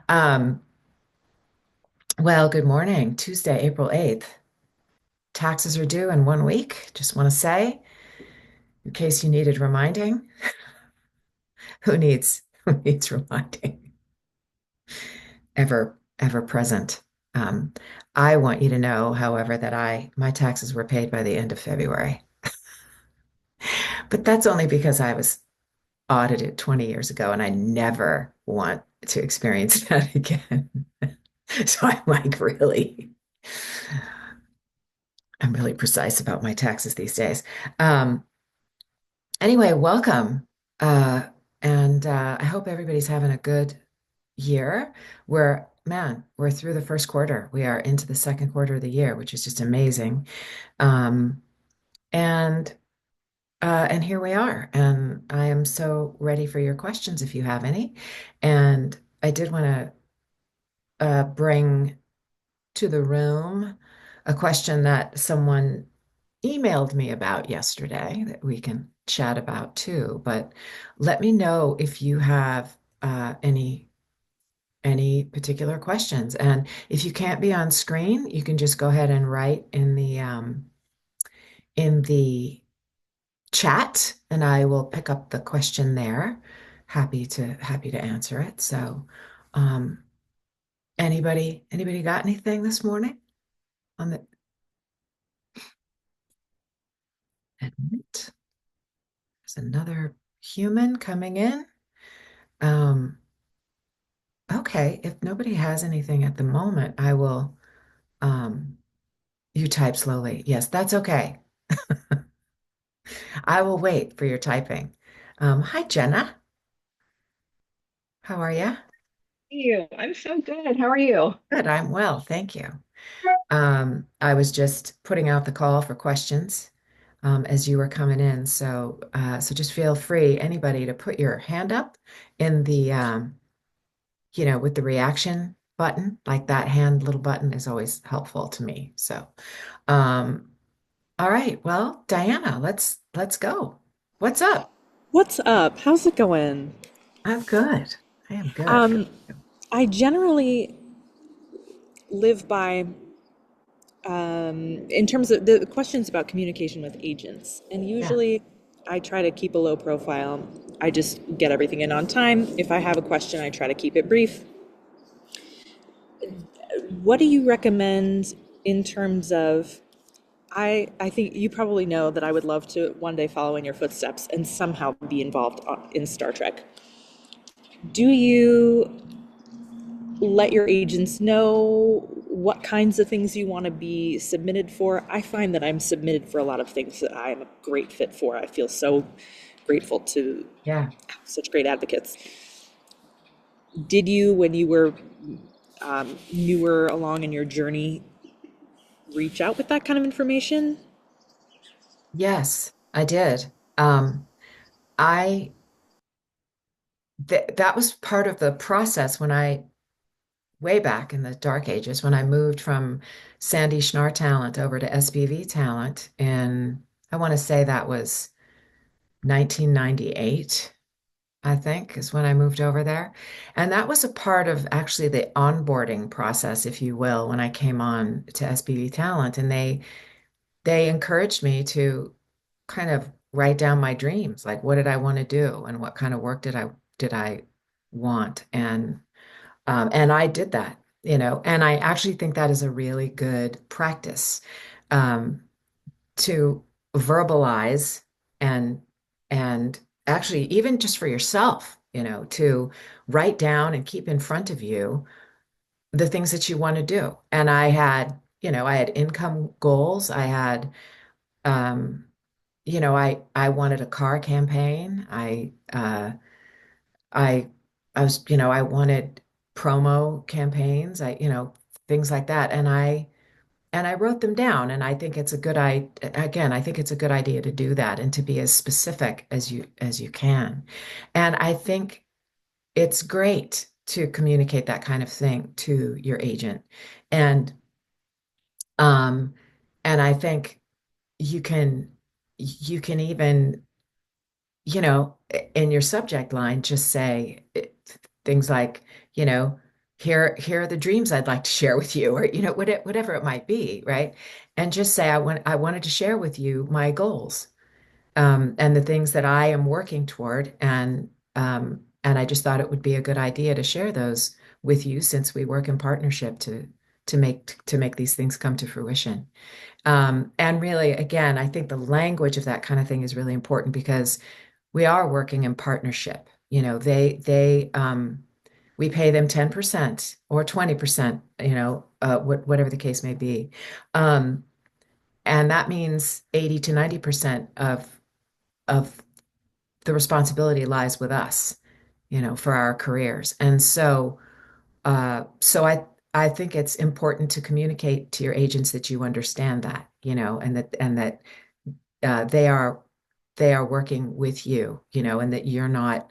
Um, well, good morning. Tuesday, April 8th. Taxes are due in 1 week. Just want to say, in case you needed reminding, who needs reminding? Ever present. Um, I want you to know, however, that my taxes were paid by the end of February. But that's only because I was audited 20 years ago and I never want to experience that again. So I'm really precise about my taxes these days. Um, Anyway, welcome. Uh, and I hope everybody's having a good year. We're through the first quarter. We are into the second quarter of the year, which is just amazing. Um, and and here we are. And I am so ready for your questions if you have any. And I did want to bring to the room a question that someone emailed me about yesterday that we can chat about too. But let me know if you have any particular questions. And if you can't be on screen, you can just go ahead and write in the chat, and I will pick up the question there. Happy to answer it. So, um, anybody got anything this morning on the admit? There's another human coming in. Um, Okay, if nobody has anything at the moment, I will, um, you type slowly. Yes, that's okay. I will wait for your typing. Hi, Jenna. How are you? You. I'm so good. How are you? Good, I'm well, thank you. I was just putting out the call for questions as you were coming in. So just feel free, anybody, to put your hand up in the with the reaction button, like that hand little button is always helpful to me. Um, All right. Well, Diana, let's go. What's up? What's up? How's it going? I'm good. I am good. Um, I generally live by, in terms of the questions about communication with agents, and Yeah. usually I try to keep a low profile. I just get everything in on time. If I have a question, I try to keep it brief. What do you recommend in terms of? I think you probably know that I would love to one day follow in your footsteps and somehow be involved in Star Trek. Do you let your agents know what kinds of things you want to be submitted for? I find that I'm submitted for a lot of things that I'm a great fit for. I feel so grateful to Yeah. have such great advocates. Did you, when you were newer along in your journey, reach out with that kind of information? Yes, I did. I th that was part of the process when I way back in the dark ages when I moved from Sandy Schnarr talent over to SBV talent, and I want to say that was 1998. I think, is when I moved over there. And that was a part of actually the onboarding process, if you will, when I came on to SBV Talent. And they encouraged me to kind of write down my dreams, like what did I want to do and what kind of work did I want? And I did that, and I actually think that is a really good practice. Um, to verbalize and and actually even just for yourself, to write down and keep in front of you the things that you want to do. And I had income goals. I had I wanted a car campaign. I I was, I wanted promo campaigns. Things like that. And I wrote them down, and I think it's a good I again, I think it's a good idea to do that and to be as specific as you can. And I think it's great to communicate that kind of thing to your agent. And um and I think you can you can even, in your subject line just say things like, you know, here are the dreams I'd like to share with you, or whatever it might be, right? And just say I wanted to share with you my goals, and the things that I am working toward, and I just thought it would be a good idea to share those with you since we work in partnership to make these things come to fruition. And really, again, I think the language of that kind of thing is really important because we are working in partnership. We pay them 10% or 20%, whatever the case may be. Um, and that means 80 to 90% of the responsibility lies with us, for our careers. And so I think it's important to communicate to your agents that you understand that, and that they are working with you, and that you're not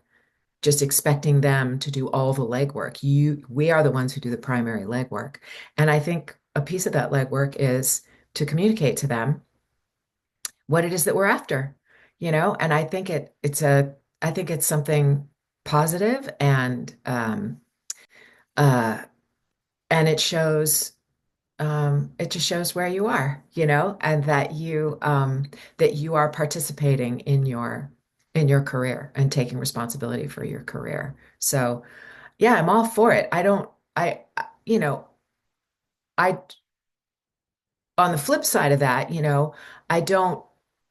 just expecting them to do all the legwork. We are the ones who do the primary legwork. And I think a piece of that legwork is to communicate to them what it is that we're after, and I think it's something positive, uh, and it just shows where you are, and that you are participating in your career and taking responsibility for your career. So yeah, I'm all for it. I don't, I, on the flip side of that, I don't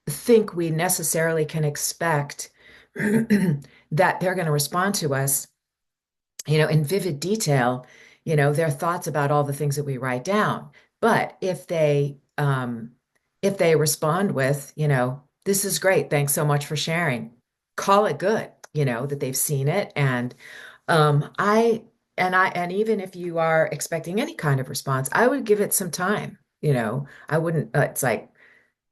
think we necessarily can expect that they're going to respond to us, in vivid detail, their thoughts about all the things that we write down. But if they respond with, this is great, thanks so much for sharing, call it good, that they've seen it. And even if you are expecting any kind of response, I would give it some time. I wouldn't, it's like,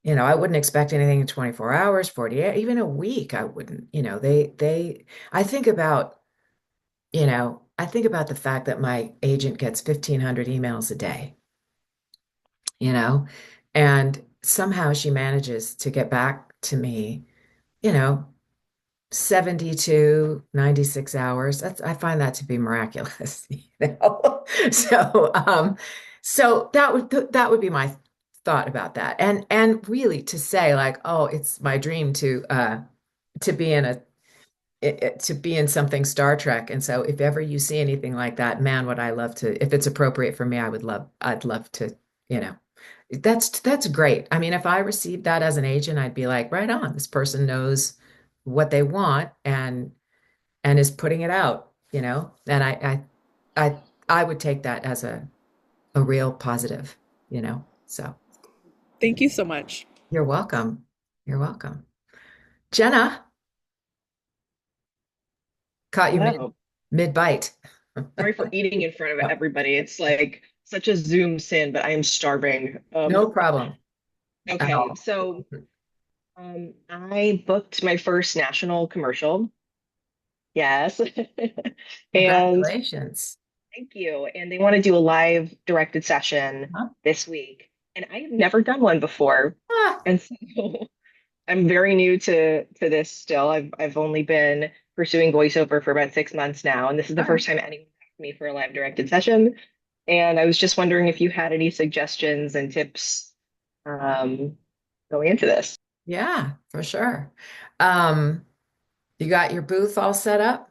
I wouldn't expect anything in 24 hours, 48, even a week. I wouldn't, I think about the fact that my agent gets 1,500 emails a day, you know, and somehow she manages to get back to me, you know, 72, 96 hours. I find that to be miraculous, So that would be my thought about that. And really to say like, oh, it's my dream to be in a to be in something Star Trek. And so if ever you see anything like that, man, would I love to, if it's appropriate for me, I'd love to, you know, that's great. I mean, if I received that as an agent, I'd be like, right on, this person knows what they want and is putting it out, and I would take that as a real positive, so Thank you so much. you're welcome. You're welcome. Jenna, caught you Hello. mid bite. Sorry for eating in front of everybody. It's like such a Zoom sin, but I am starving. No problem at Okay, all. so I booked my first national commercial. Yes. And Congratulations. thank you. And they want to do a live directed session Huh? this week. And I have never done one before. Ah, And so I'm very new to this still. I've only been pursuing voiceover for about 6 months now, and this is the all right. first time anyone asked me for a live directed session. And I was just wondering if you had any suggestions and tips um, going into this. Yeah, for sure. Um, you got your booth all set up?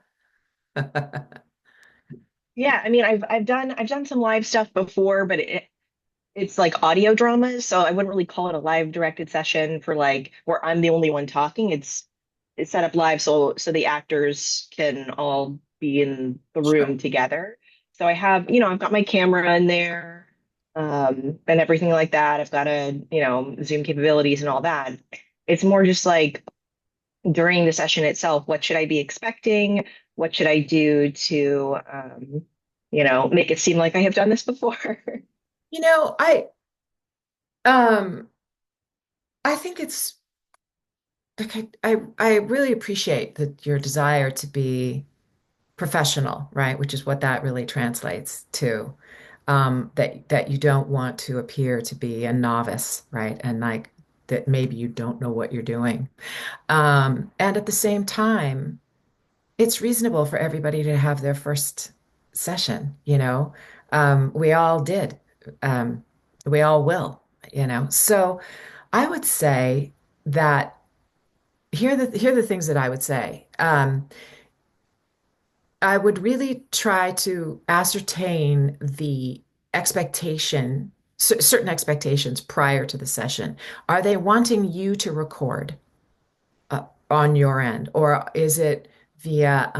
Yeah, I mean, I've done some live stuff before, but it's like audio dramas, so I wouldn't really call it a live directed session for like where I'm the only one talking. It's set up live so the actors can all be in the Sure. room together. So I've got my camera in there, and everything like that. I've got Zoom capabilities and all that. It's more just like during the session itself, what should I be expecting? What should I do to make it seem like I have done this before? You know, I um I think it's like I really appreciate that your desire to be professional, right? Which is what that really translates to. That you don't want to appear to be a novice, right? And like that maybe you don't know what you're doing. And at the same time, it's reasonable for everybody to have their first session, you know. We all did. Um, we all will, you know. So I would say that here are the things that I would say. I would really try to ascertain the expectation, certain expectations prior to the session. Are they wanting you to record on your end, or is it via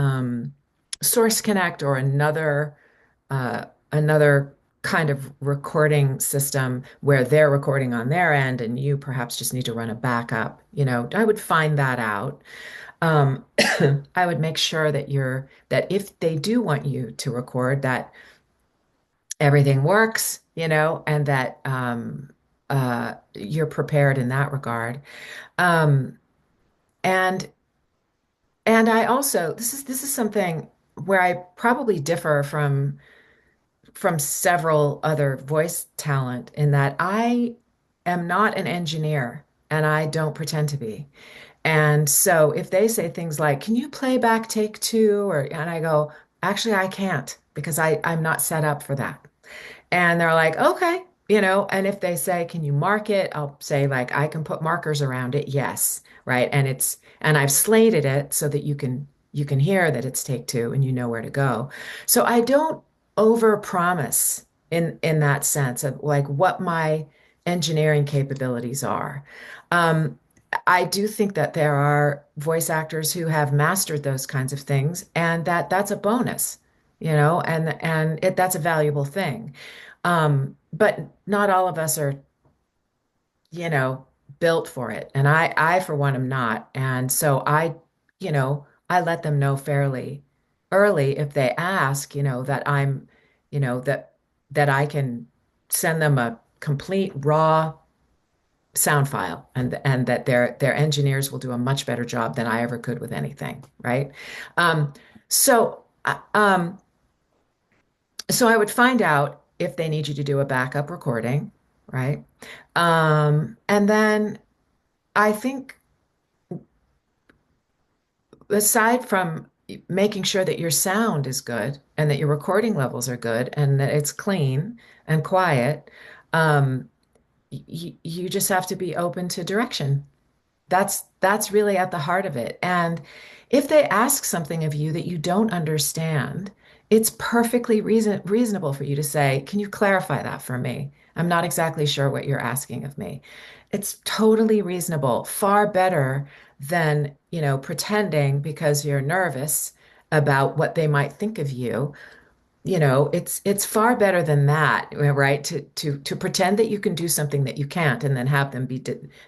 Source Connect or another kind of recording system where they're recording on their end and you perhaps just need to run a backup? You know, I would find that out. Um, I would make sure that if they do want you to record, that everything works, you know, and that you're prepared in that regard. Um, and and I also this is something where I probably differ from several other voice talent in that I am not an engineer and I don't pretend to be. And so if they say things like, "Can you play back take two?" or and I go, "Actually, I can't because I'm not set up for that." And they're like, "Okay." You know, and if they say, "Can you mark it?" I'll say like, "I can put markers around it." Yes, right? And I've slated it so that you can hear that it's take two and you know where to go. So I don't overpromise in that sense of like what my engineering capabilities are. Um, I do think that there are voice actors who have mastered those kinds of things, and that's a bonus, you know, and that's a valuable thing. But not all of us are, you know, built for it, and I for one am not, and so I let them know fairly early if they ask, you know, that I'm, you know, that I can send them a complete raw sound file and that their engineers will do a much better job than I ever could with anything, right? Um, so uh, um, so I would find out if they need you to do a backup recording, right? And then I think aside from making sure that your sound is good and that your recording levels are good and that it's clean and quiet, um, you just have to be open to direction. That's really at the heart of it. And if they ask something of you that you don't understand, it's perfectly reasonable for you to say, "Can you clarify that for me? I'm not exactly sure what you're asking of me." It's totally reasonable, far better than, you know, pretending because you're nervous about what they might think of you. You know, it's far better than that, right? To pretend that you can do something that you can't and then have them be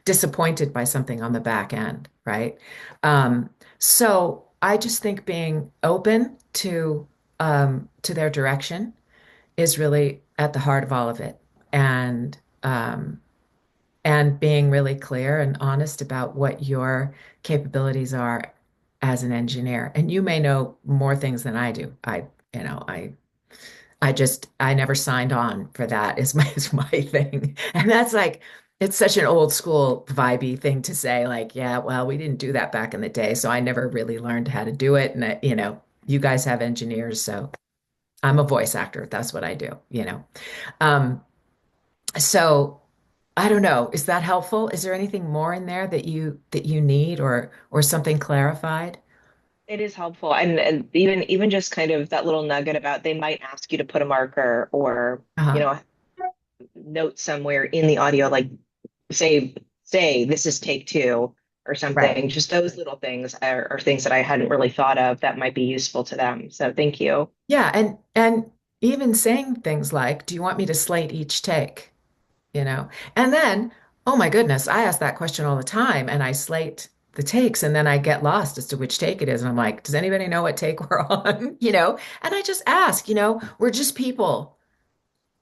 disappointed by something on the back end, right? So I just think being open to their direction is really at the heart of all of it, and and being really clear and honest about what your capabilities are as an engineer. And you may know more things than I do. You know, I never signed on for that is my thing. And that's like it's such an old school vibey thing to say, like, yeah, well, we didn't do that back in the day, so I never really learned how to do it. And you know, you guys have engineers, so I'm a voice actor. That's what I do, you know. Um, so I don't know. Is that helpful? Is there anything more in there that you need or something clarified? It is helpful. And even just kind of that little nugget about they might ask you to put a marker or, you Uh-huh. know, note somewhere in the audio, like say this is take two or Right. something. Just those little things are things that I hadn't really thought of that might be useful to them. So thank you. Yeah, and even saying things like, "Do you want me to slate each take?" You know? And then, oh my goodness, I ask that question all the time and I slate the takes and then I get lost as to which take it is. And I'm like, "Does anybody know what take we're on?" You know? And I just ask, you know, we're just people.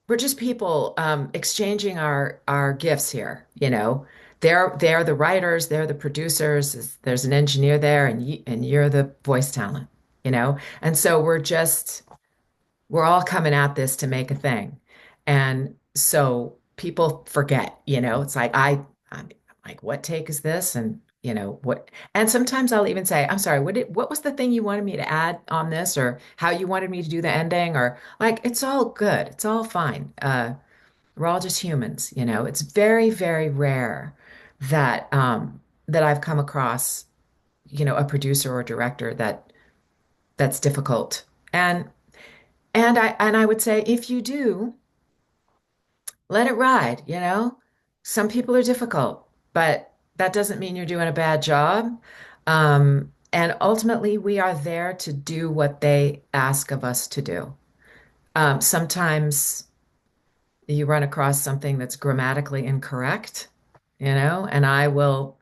We're just people exchanging our gifts here, you know. They're the writers, they're the producers, there's an engineer there, and you're the voice talent, you know. And so we're all coming at this to make a thing. And so people forget, you know, it's like I'm like, what take is this? And what, and sometimes I'll even say, I'm sorry, what was the thing you wanted me to add on this, or how you wanted me to do the ending, or like, it's all good. It's all fine. We're all just humans, It's very, very rare that I've come across, a producer or director that's difficult. And and I would say if you do, let it ride. Some people are difficult, but that doesn't mean you're doing a bad job. And ultimately, we are there to do what they ask of us to do. Sometimes you run across something that's grammatically incorrect, and I will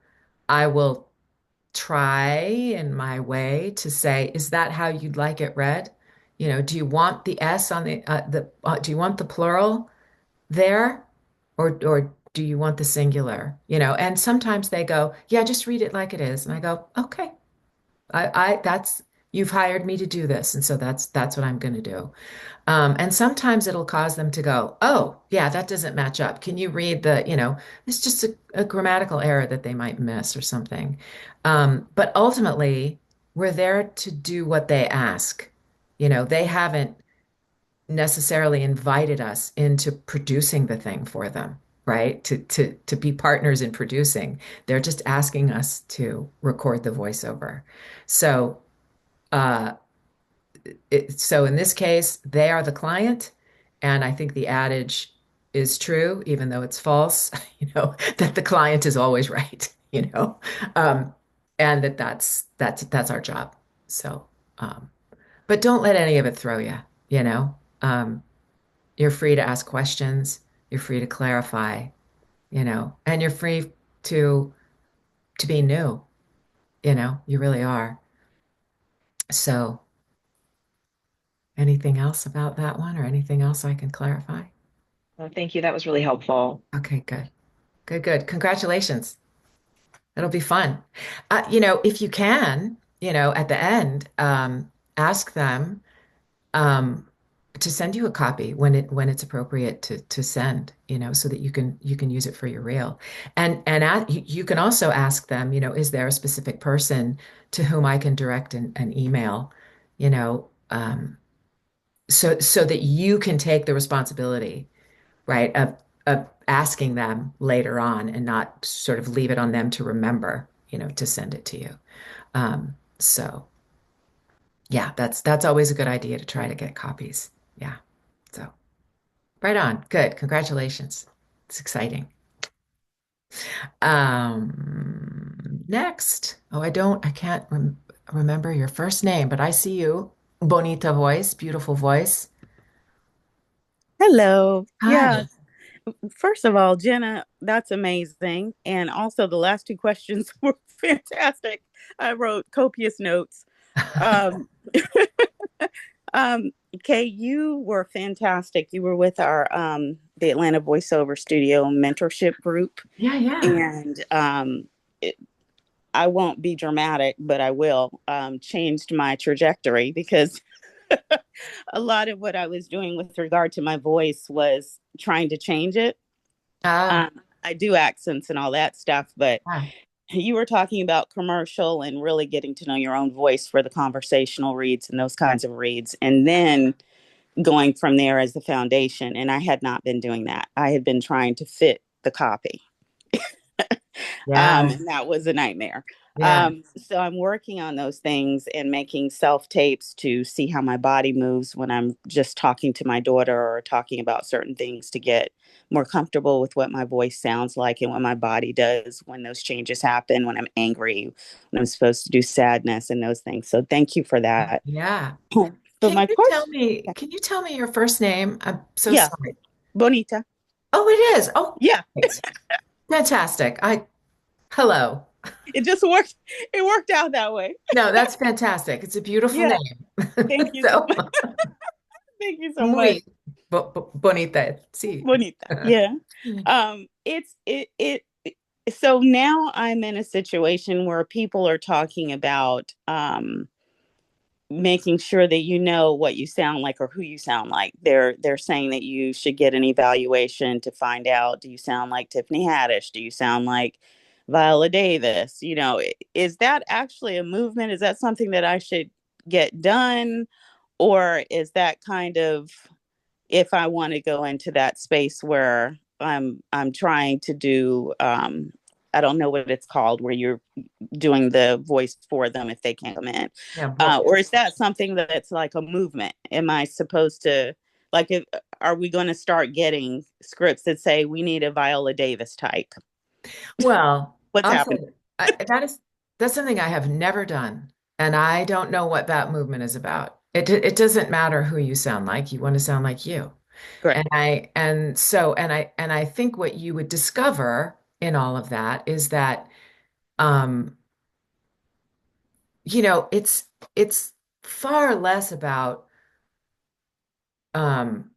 try in my way to say, is that how you'd like it read? Do you want the S on do you want the plural there, or do you want the singular? And sometimes they go, yeah, just read it like it is. And I go, okay, that's you've hired me to do this, and so that's what I'm going to do. And sometimes it'll cause them to go, oh, yeah, that doesn't match up. Can you read it's just a grammatical error that they might miss or something. But ultimately, we're there to do what they ask. They haven't necessarily invited us into producing the thing for them, right? To be partners in producing. They're just asking us to record the voiceover. So, uh, so in this case, they are the client, and I think the adage is true, even though it's false, that the client is always right, um, and that's our job. So, but don't let any of it throw you, you know. You're free to ask questions, you're free to clarify, and you're free to to be new, you really are. So, anything else about that one or anything else I can clarify? Thank you. That was really helpful. Okay, good. Good, good. Congratulations. It'll be fun. If you can, at the end, ask them um, to send you a copy when it's appropriate to send, so that you can use it for your reel. And you can also ask them, is there a specific person to whom I can direct an email, so that you can take the responsibility, right, of asking them later on and not sort of leave it on them to remember, to send it to you. So yeah, that's always a good idea to try to get copies. Yeah. So right on. Good. Congratulations. It's exciting. Next. Oh, I can't remember your first name, but I see you. Bonita voice, beautiful voice. Hello. Yeah. Hi. First of all, Jenna, that's amazing. And also, the last two questions were fantastic. I wrote copious notes. Um, Kay, you were fantastic. You were with our the Atlanta Voiceover Studio mentorship group, Yeah, yeah. and it, I won't be dramatic, but I will changed my trajectory because a lot of what I was doing with regard to my voice was trying to change it. Ah, Um, I do accents and all that stuff, but ah. you were talking about commercial and really getting to know your own voice for the conversational reads and those kinds of reads, and then going from there as the foundation. And I had not been doing that. I had been trying to fit the copy. Yeah, And that was a nightmare. yeah. So I'm working on those things and making self tapes to see how my body moves when I'm just talking to my daughter or talking about certain things to get more comfortable with what my voice sounds like and what my body does when those changes happen, when I'm angry, when I'm supposed to do sadness and those things. So thank you for that. Yeah. But my question, Can you tell me your first name? I'm so yeah, sorry. Bonita. Oh, it is. Oh, Yeah, great. Fantastic. Hello. it just worked. It worked out that way. No, that's fantastic. It's a beautiful Yeah, name. thank you so So, much. Thank you so much. muy bonita. Sí. Bonita. Yeah. It's so now I'm in a situation where people are talking about making sure that you know what you sound like or who you sound like. They're saying that you should get an evaluation to find out, do you sound like Tiffany Haddish? Do you sound like Viola Davis, is that actually a movement? Is that something that I should get done? Or is that kind of if I want to go into that space where I'm trying to do I don't know what it's called where you're doing the voice for them if they can't come in, Yeah, or is that something that's like a movement? Am I supposed to like if, are we going to start getting scripts that say we need a Viola Davis type? well, What's I'll happening? say that's something I have never done, and I don't know what that movement is about. It doesn't matter who you sound like. You want to sound like you. Correct. And I think what you would discover in all of that is that um, it's far less about um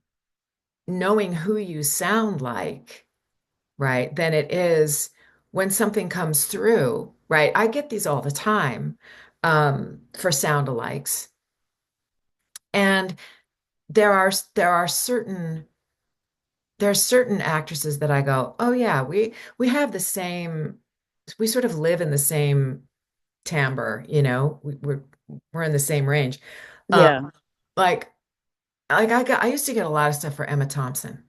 knowing who you sound like, right, than it is when something comes through, right? I get these all the time for sound alikes. And there are there are certain there are certain actresses that I go, oh yeah, we have the same, we sort of live in the same timbre, we're in the same range. Um, Yeah. like I used to get a lot of stuff for Emma Thompson.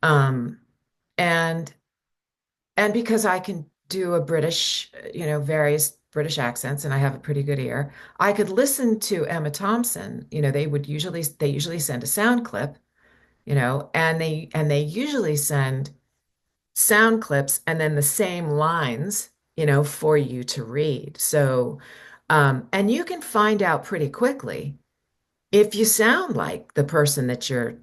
Um, and because I can do a British, various British accents, and I have a pretty good ear, I could listen to Emma Thompson. They usually send a sound clip, and they usually send sound clips and then the same lines, for you to read. So, and you can find out pretty quickly if you sound like the person that you're,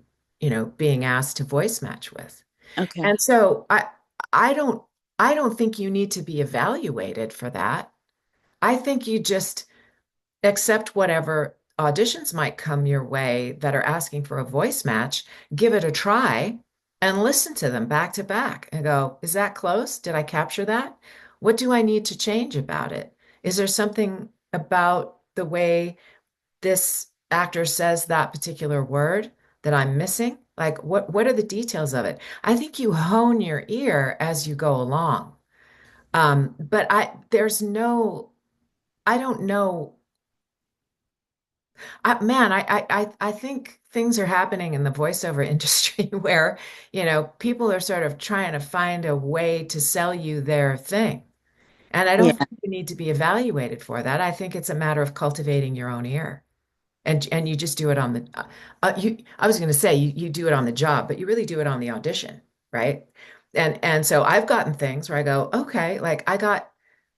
being asked to voice match with. Okay. And so I don't I don't think you need to be evaluated for that. I think you just accept whatever auditions might come your way that are asking for a voice match, give it a try, and listen to them back to back and go, is that close? Did I capture that? What do I need to change about it? Is there something about the way this actor says that particular word that I'm missing? Like what are the details of it? I think you hone your ear as you go along. But I don't know. Man, I think things are happening in the voiceover industry where, people are sort of trying to find a way to sell you their thing. And I don't Yeah. think you need to be evaluated for that. I think it's a matter of cultivating your own ear. And you just do it on the I was going to say you do it on the job, but you really do it on the audition, right? And so I've gotten things where I go, okay, like I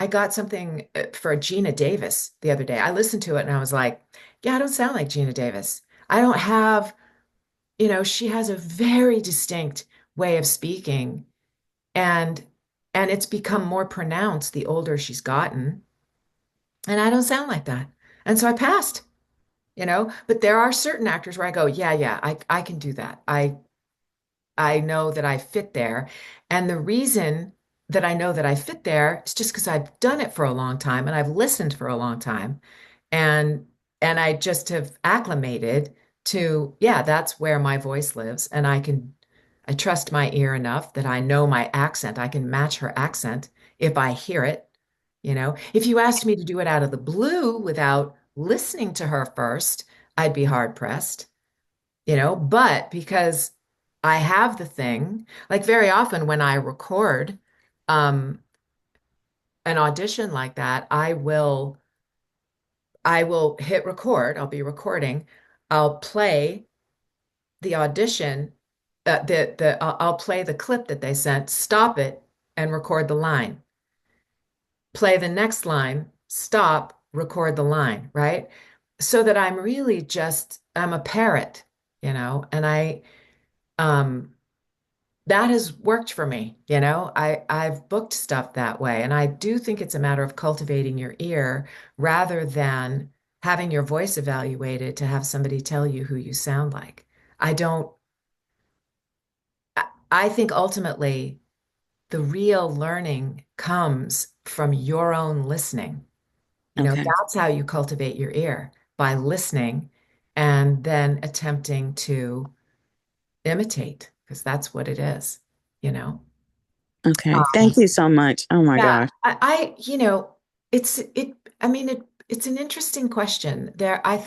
got something for Gina Davis the other day. I listened to it and I was like, yeah, I don't sound like Gina Davis. I don't have, she has a very distinct way of speaking, and it's become more pronounced the older she's gotten, and I don't sound like that. And so I passed. But there are certain actors where I go, yeah, yeah, I can do that. I know that I fit there. And the reason that I know that I fit there is just because I've done it for a long time and I've listened for a long time. And I just have acclimated to, yeah, that's where my voice lives. And I trust my ear enough that I know my accent. I can match her accent if I hear it. If you asked me to do it out of the blue without listening to her first, I'd be hard pressed, but because I have the thing, like very often when I record um, an audition like that, I will hit record. I'll be recording. I'll play the audition, I'll play the clip that they sent, stop it, and record the line. Play the next line, stop, record the line, right? So that I'm a parrot, and um, that has worked for me. I've booked stuff that way. And I do think it's a matter of cultivating your ear rather than having your voice evaluated to have somebody tell you who you sound like. I don't, I think ultimately the real learning comes from your own listening. Okay. That's how you cultivate your ear, by listening and then attempting to imitate, because that's what it is, you know? Okay. Thank you so much. Oh my Yeah, gosh. it's I mean it's an interesting question. I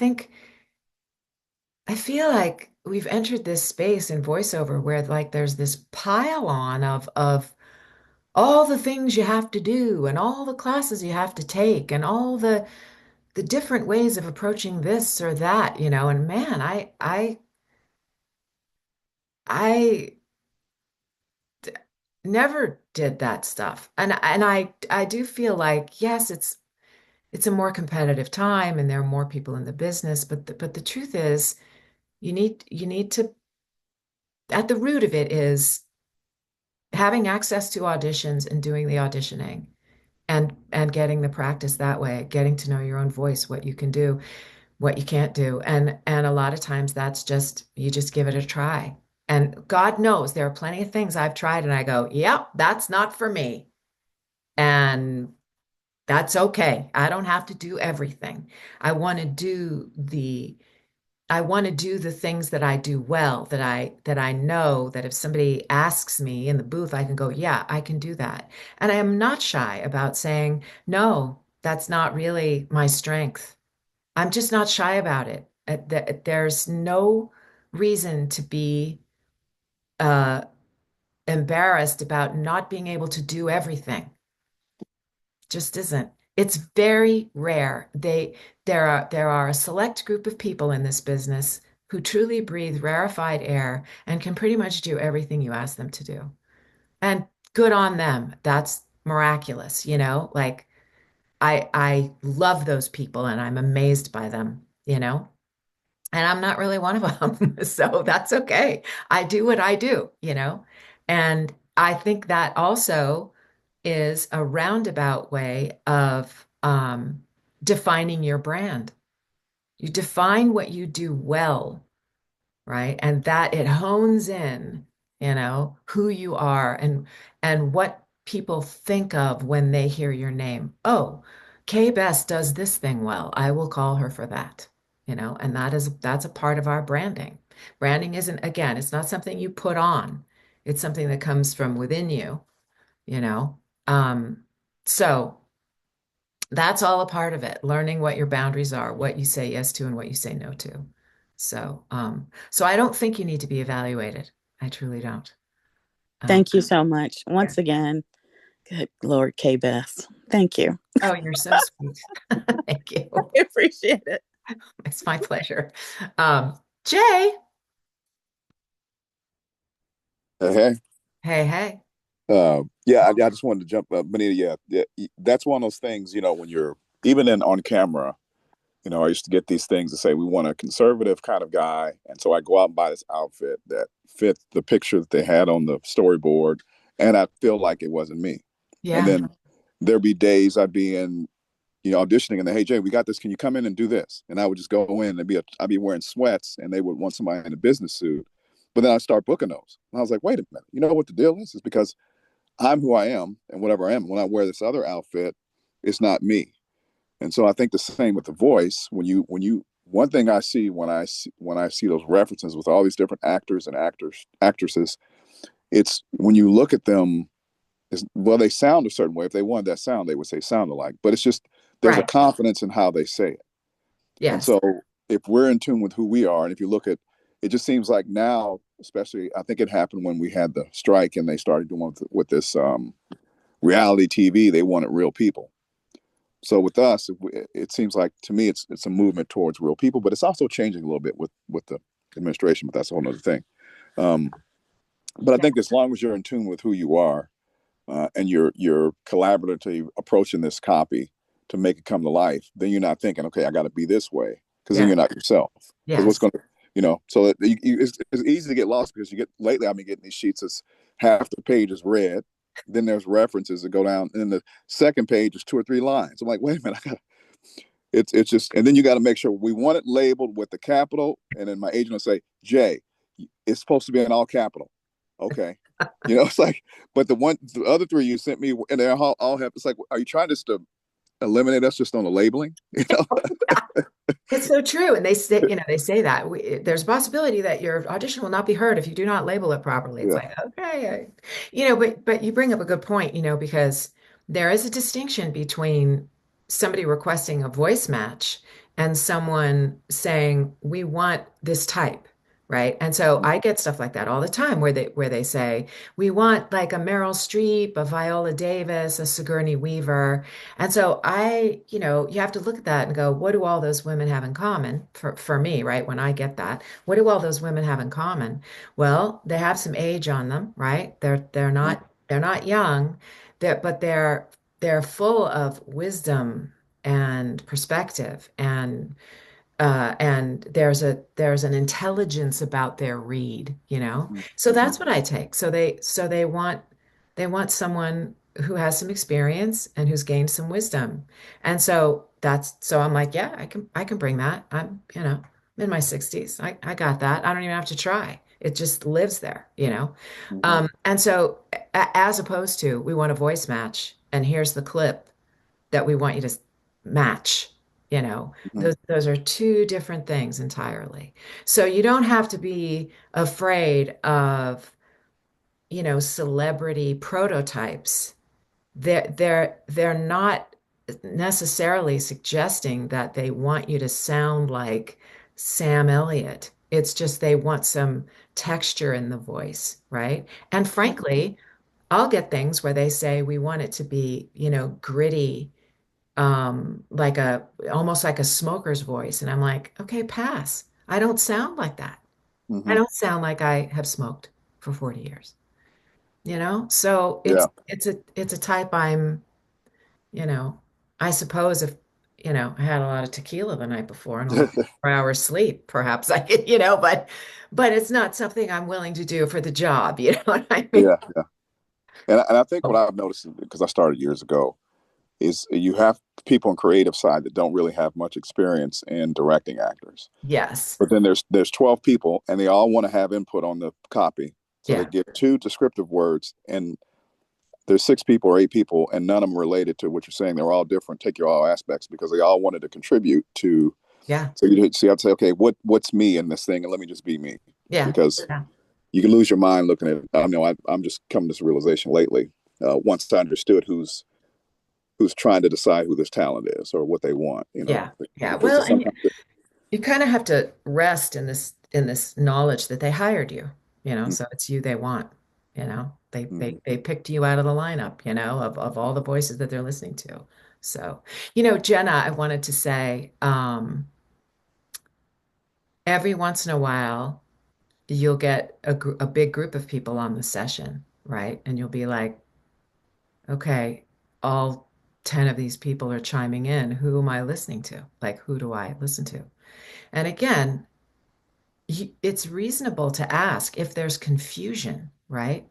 feel like we've entered this space in voiceover where like there's this pile on of all the things you have to do and all the classes you have to take and all the different ways of approaching this or that, and man, I never did that stuff. And I do feel like yes, it's a more competitive time and there are more people in the business, but the truth is you need to at the root of it is having access to auditions and doing the auditioning and getting the practice that way, getting to know your own voice, what you can do, what you can't do. And a lot of times that's just you just give it a try. And God knows there are plenty of things I've tried and I go, yep, that's not for me. And that's okay. I don't have to do everything. I want to do the I want to do the things that I do well, that I know that if somebody asks me in the booth, I can go, yeah, I can do that. And I am not shy about saying, no, that's not really my strength. I'm just not shy about it. There's no reason to be uh, embarrassed about not being able to do everything. Just isn't. It's very rare. There are a select group of people in this business who truly breathe rarefied air and can pretty much do everything you ask them to do. And good on them. That's miraculous, Like I love those people and I'm amazed by them. And I'm not really one of them. So that's okay. I do what I do. And I think that also is a roundabout way of defining your brand. You define what you do well, right? And that it hones in, who you are and what people think of when they hear your name. Oh, Kay Best does this thing well. I will call her for that. And that's a part of our branding. Branding isn't, again, it's not something you put on. It's something that comes from within you know. Um, so that's all a part of it, learning what your boundaries are, what you say yes to and what you say no to. So I don't think you need to be evaluated. I truly don't. Um, Thank you so much. yeah. Once again, good Lord, K Beth. Thank you. Oh, you're so sweet. Thank you. I appreciate it. It's my pleasure. Jay, Hey, hey, hey. yeah, I just wanted to jump up, Benita. Yeah, that's one of those things. When you're even in on camera, I used to get these things to say we want a conservative kind of guy, and so I go out and buy this outfit that fit the picture that they had on the storyboard, and I feel like it wasn't me. And Yeah, then there'd be days I'd be in, auditioning, and they, hey Jay, we got this. Can you come in and do this? And I would just go in and I'd be wearing sweats, and they would want somebody in a business suit. But then I start booking those, and I was like, wait a minute, you know what the deal is? Is because I'm who I am and whatever I am. When I wear this other outfit, it's not me. And so I think the same with the voice. One thing I see when I see those references with all these different actors and actresses, it's when you look at them, well, they sound a certain way. If they wanted that sound, they would say sound alike. But it's just there's a right. confidence in how they say it. And Yes. so if we're in tune with who we are, and if you look at it, just seems like now, especially I think it happened when we had the strike and they started doing with this reality TV. They wanted real people. So with us, it seems like to me it's a movement towards real people, but it's also changing a little bit with the administration. But that's a whole other thing. Um, but I Yeah. think as long as you're in tune with who you are, and you're collaboratively approaching this copy to make it come to life, then you're not thinking, okay, I got to be this way, because then Yeah. you're not yourself. Because what's Yes. going to, so that it's easy to get lost because you get lately. I've been getting these sheets that's half the page is red, then there's references that go down, and then the second page is two or three lines. I'm like, wait a minute, it's just, and then you got to make sure we want it labeled with the capital, and then my agent will say, Jay, it's supposed to be in all capital. Okay. It's like, but the other three you sent me, and they all have, it's like, are you trying just to eliminate us just on the labeling? It's so true. And they say, they say that there's a possibility that your audition will not be heard if you do not label it properly. It's Yeah. like, okay, but you bring up a good point, because there is a distinction between somebody requesting a voice match and someone saying, we want this type, right? And so I get stuff like that all the time where they say, we want like a Meryl Streep, a Viola Davis, a Sigourney Weaver. And so you have to look at that and go, what do all those women have in common for me, right? When I get that, what do all those women have in common? Well, they have some age on them, right? Mhm. They're not young, but they're full of wisdom and perspective and there's an intelligence about their read. So Mhm. that's what I take. So they want someone who has some experience and who's gained some wisdom. And so I'm like, yeah, I can bring that. I'm in my 60s. I got that. I don't even have to try. It just lives there. Mhm. And so as opposed to we want a voice match and here's the clip that we want you to match. You know, Mhm. those are two different things entirely. So you don't have to be afraid of, celebrity prototypes. They're not necessarily suggesting that they want you to sound like Sam Elliott. It's just they want some texture in the voice, right? And frankly, I'll get things where they say we want it to be, gritty, like almost like a smoker's voice. And I'm like, okay, pass. I don't sound like that. I Mhm. don't sound like I have smoked for 40 years, So it's Yeah. it's a it's a type you know, I suppose if, I had a lot of tequila the night before and only 4 hours sleep, perhaps I could, but it's not something I'm willing to do for the job, you know what I mean? Yeah. Yeah. And I think what I've noticed, because I started years ago, is you have people on creative side that don't really have much experience in directing actors. Yes. But then there's 12 people and they all want to have input on the copy. So they Yeah. give two descriptive words and there's 6 people or 8 people and none of them related to what you're saying. They're all different, take your all aspects because they all wanted to contribute to. Yeah. So you have to say, okay, what's me in this thing, and let me just be me, Yeah. because Yeah. you can lose your mind looking at. I know I'm just coming to this realization lately. Once I understood who's trying to decide who this talent is or what they want, Yeah. Yeah. because Well, and sometimes. you kind of have to rest in this knowledge that they hired you, so it's you they want, they Mm-hmm. they they picked you out of the lineup, of all the voices that they're listening to. So, Jenna, I wanted to say, every once in a while you'll get a big group of people on the session, right? And you'll be like, okay, all 10 of these people are chiming in. Who am I listening to? Like, who do I listen to? And again, it's reasonable to ask if there's confusion, right?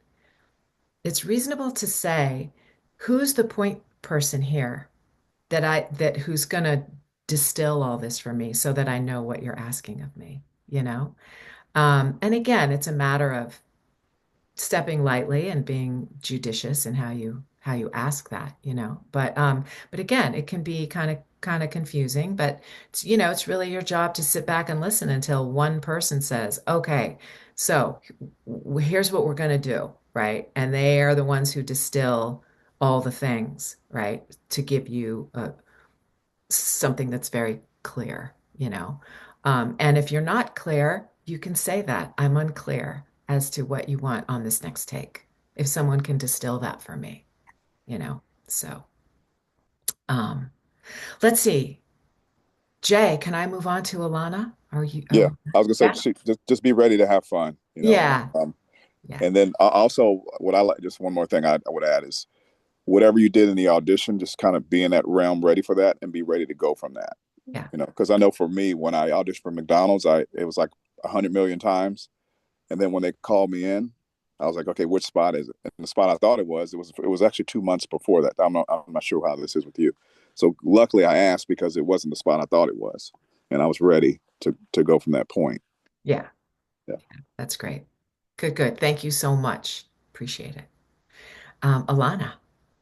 It's reasonable to say, who's the point person here that who's going to distill all this for me so that I know what you're asking of me, you know? And again, it's a matter of stepping lightly and being judicious in how you ask that, but again, it can be kind of confusing, but it's really your job to sit back and listen until one person says, okay, so here's what we're going to do, right? And they are the ones who distill all the things, right, to give you something that's very clear, and if you're not clear, you can say that I'm unclear as to what you want on this next take. If someone can distill that for me, you know. So, um, let's see. Jay, can I move on to Alana? Are Yeah, you? I was gonna say Yeah. just be ready to have fun, Yeah. Yeah. and then also what I like. Just one more thing I would add is whatever you did in the audition, just kind of be in that realm, ready for that, and be ready to go from that. Yeah. Because I know for me, when I auditioned for McDonald's, it was like 100 million times, and then when they called me in, I was like, okay, which spot is it? And the spot I thought it was actually 2 months before that. I'm not sure how this is with you. So luckily, I asked because it wasn't the spot I thought it was, and I was ready to go from that point. Yeah. Yeah, That's great. Good, good. Thank you so much. Appreciate it. Alana.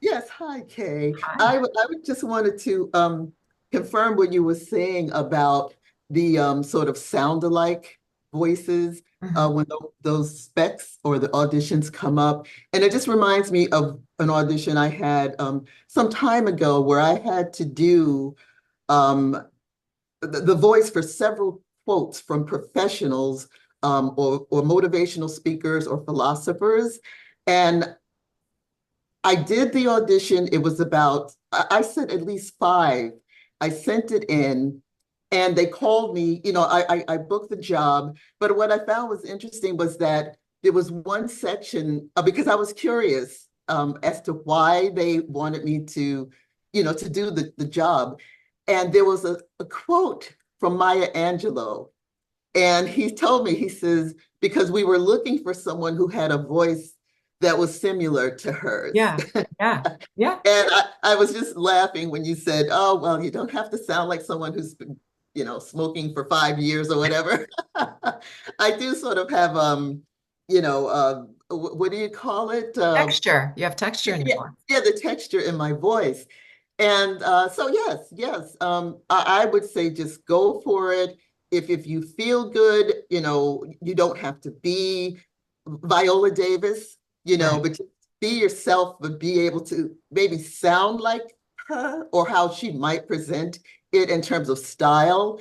Yes, hi, Kay. Hi. I would just wanted to confirm what you were saying about the sort of sound-alike voices Mhm. when those specs or the auditions come up. And it just reminds me of an audition I had some time ago where I had to do um, the voice for several quotes from professionals or motivational speakers or philosophers. And I did the audition. It was about, I sent at least five. I sent it in and they called me, I booked the job. But what I found was interesting was that there was one section because I was curious as to why they wanted me to do the job. And there was a quote from Maya Angelou. And he told me, he says, because we were looking for someone who had a voice that was similar to hers. Yeah. Yeah. Yeah. And I was just laughing when you said, oh, well, you don't have to sound like someone who's been, smoking for 5 years or whatever. I do sort of have, what do you call it? Texture. You have texture in your Yeah, voice. yeah, the texture in my voice. And so yes, yes, I would say just go for it. If you feel good, you don't have to be Viola Davis, Right. but just be yourself, but be able to maybe sound like her or how she might present it in terms of style.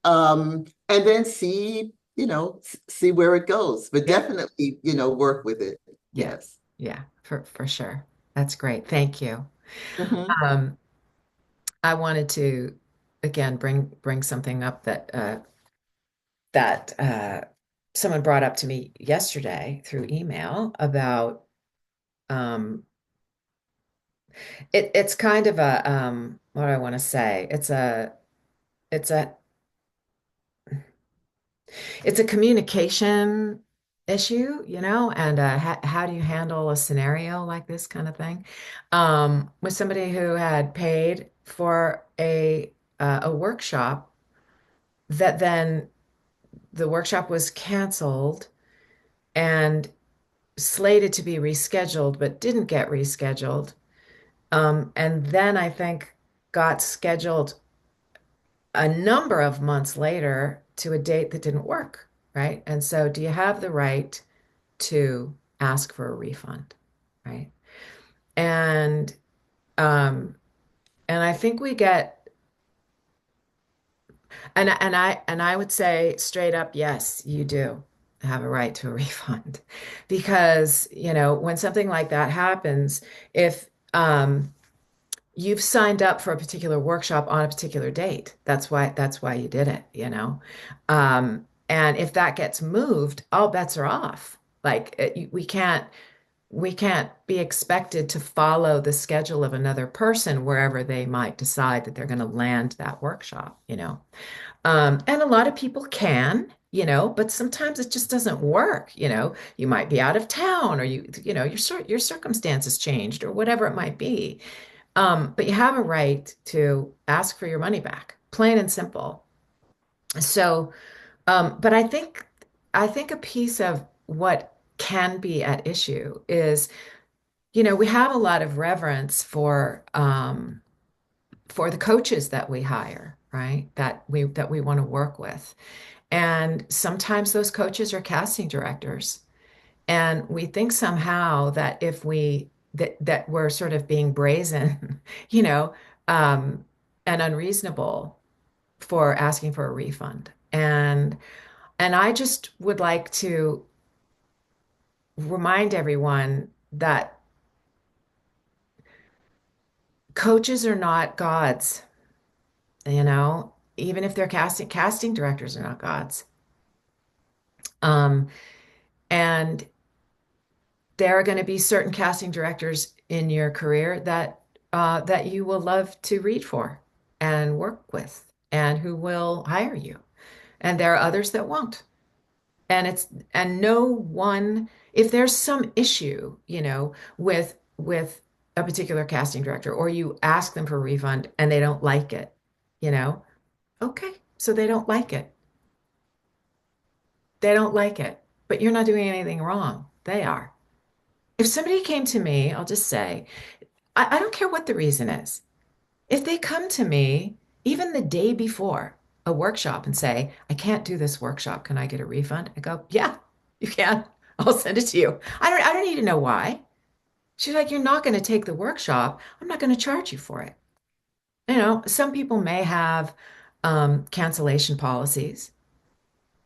And then see where it goes. But Yeah. definitely, work with it. Yeah. Yes. Yeah. For sure. That's great. Thank you. Mhm. Um, I wanted to again bring something up that someone brought up to me yesterday through email about um, it's kind of a what do I want to say? It's a it's a communication issue, and how do you handle a scenario like this kind of thing? With somebody who had paid for a workshop that then the workshop was canceled and slated to be rescheduled, but didn't get rescheduled. And then I think got scheduled a number of months later to a date that didn't work, right? And so, do you have the right to ask for a refund, right? And um, and I think we get and I would say straight up, yes, you do have a right to a refund, because when something like that happens, if you've signed up for a particular workshop on a particular date. That's why you did it. And if that gets moved, all bets are off. Like we can't be expected to follow the schedule of another person wherever they might decide that they're going to land that workshop. And a lot of people can, but sometimes it just doesn't work. You might be out of town or your circumstances changed or whatever it might be. But you have a right to ask for your money back, plain and simple. So, but I think a piece of what can be at issue is, we have a lot of reverence for the coaches that we hire, right? That we want to work with. And sometimes those coaches are casting directors. And we think somehow that if that we're sort of being brazen, you know, um, and unreasonable for asking for a refund. And I just would like to remind everyone that coaches are not gods, even if they're casting directors are not gods. Um, and there are going to be certain casting directors in your career that you will love to read for and work with and who will hire you. And there are others that won't. And no one, if there's some issue, with a particular casting director, or you ask them for a refund and they don't like it, okay, so they don't like it. They don't like it, but you're not doing anything wrong. They are. If somebody came to me, I'll just say, I don't care what the reason is. If they come to me even the day before a workshop and say, I can't do this workshop. Can I get a refund? I go, yeah, you can. I'll send it to you. I don't need to know why. She's like, you're not going to take the workshop. I'm not going to charge you for it. Some people may have cancellation policies.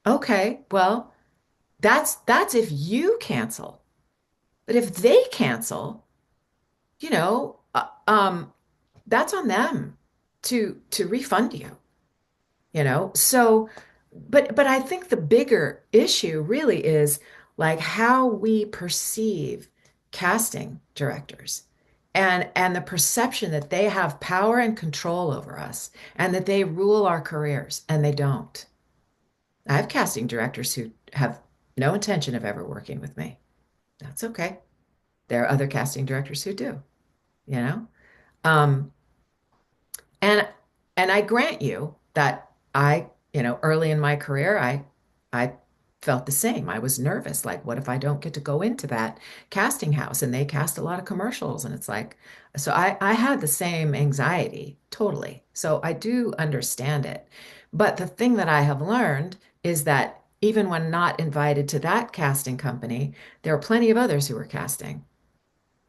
Okay, well, that's if you cancel. But if they cancel, you know, uh, um, that's on them to refund you. So but I think the bigger issue really is like how we perceive casting directors and the perception that they have power and control over us and that they rule our careers, and they don't. I have casting directors who have no intention of ever working with me. That's okay. There are other casting directors who do, you know? Um, And and I grant you that early in my career, I felt the same. I was nervous. Like, what if I don't get to go into that casting house? And they cast a lot of commercials. And it's like, so I had the same anxiety, totally. So I do understand it. But the thing that I have learned is that even when not invited to that casting company, there are plenty of others who were casting,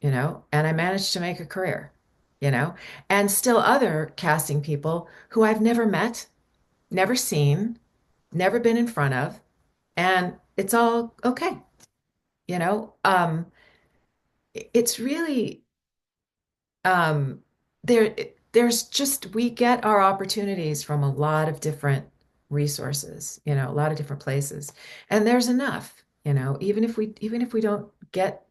and I managed to make a career, you know, and still other casting people who I've never met, never seen, never been in front of, and it's all okay, you know. It's really um there's just we get our opportunities from a lot of different resources, a lot of different places. And there's enough, even if we don't get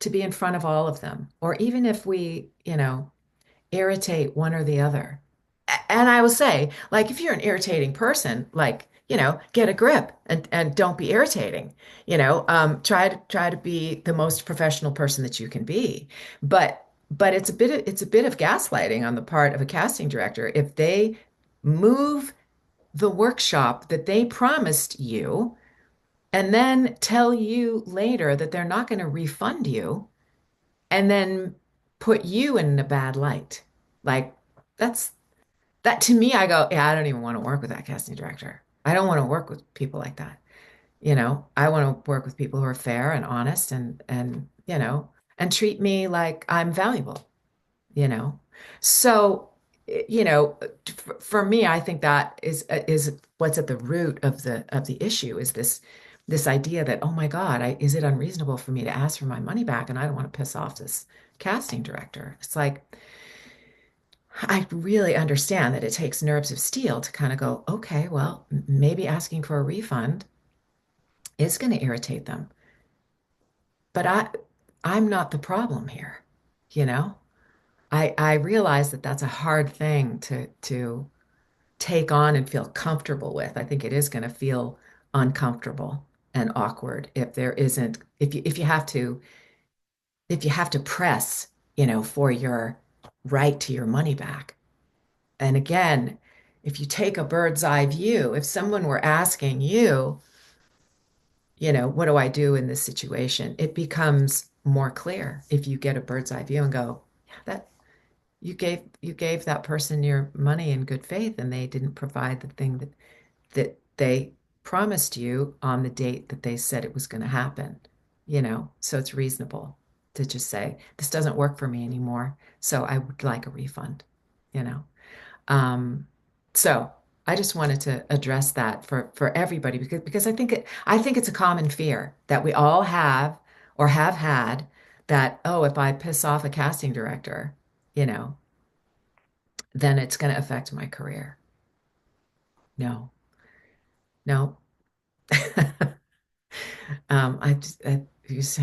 to be in front of all of them, or even if we, irritate one or the other. And I will say, like, if you're an irritating person, like, get a grip and don't be irritating. Try to be the most professional person that you can be. But it's a bit of gaslighting on the part of a casting director if they move the workshop that they promised you and then tell you later that they're not going to refund you and then put you in a bad light. Like that's that to me, I go, yeah, I don't even want to work with that casting director. I don't want to work with people like that. I want to work with people who are fair and honest and treat me like I'm valuable, you know. So, for me, I think that is what's at the root of the issue is this idea that, oh my God, is it unreasonable for me to ask for my money back? And I don't want to piss off this casting director. It's like, I really understand that it takes nerves of steel to kind of go, okay, well, maybe asking for a refund is going to irritate them, but I'm not the problem here, you know? I realize that that's a hard thing to take on and feel comfortable with. I think it is going to feel uncomfortable and awkward if there isn't if you have to press, for your right to your money back. And again, if you take a bird's eye view, if someone were asking you, what do I do in this situation? It becomes more clear if you get a bird's eye view and go, yeah, that you gave that person your money in good faith and they didn't provide the thing that they promised you on the date that they said it was going to happen, So it's reasonable to just say, this doesn't work for me anymore, so I would like a refund, you know. Um, so I just wanted to address that for everybody because I think it's a common fear that we all have or have had that, oh, if I piss off a casting director, you know, then it's going to affect my career. No, no. You just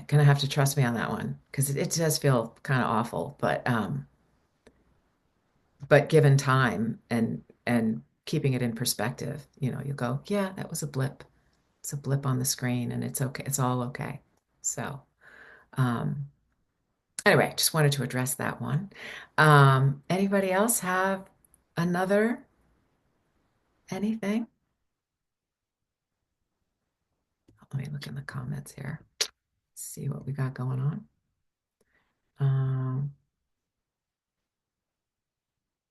gonna have to trust me on that one because it does feel kind of awful, but given time and keeping it in perspective, you go, yeah, that was a blip. It's a blip on the screen and it's okay. It's all okay. So, um, anyway, just wanted to address that one. Anybody else have another anything? Let me look in the comments here. See what we got going on. Um,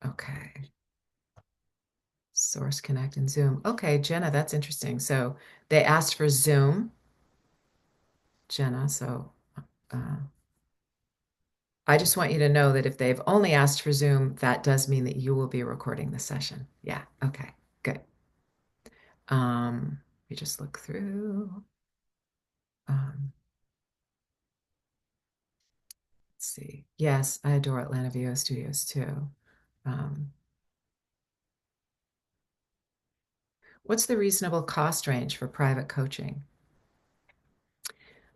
okay. Source Connect and Zoom. Okay, Jenna, that's interesting. So they asked for Zoom, Jenna. So uh, I just want you to know that if they've only asked for Zoom, that does mean that you will be recording the session. Yeah, okay, good. We just look through. Um, let's see. Yes, I adore Atlanta VO Studios too. Um, what's the reasonable cost range for private coaching?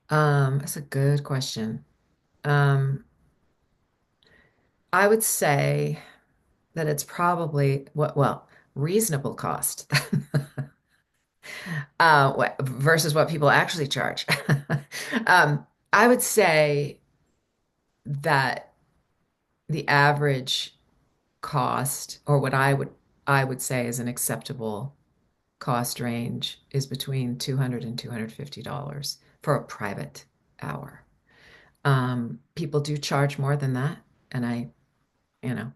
That's a good question. Um, I would say that it's probably what, well, reasonable cost versus what people actually charge. I would say that the average cost, or what I would say is an acceptable cost range, is between $200 and $250 for a private hour. People do charge more than that, and you know,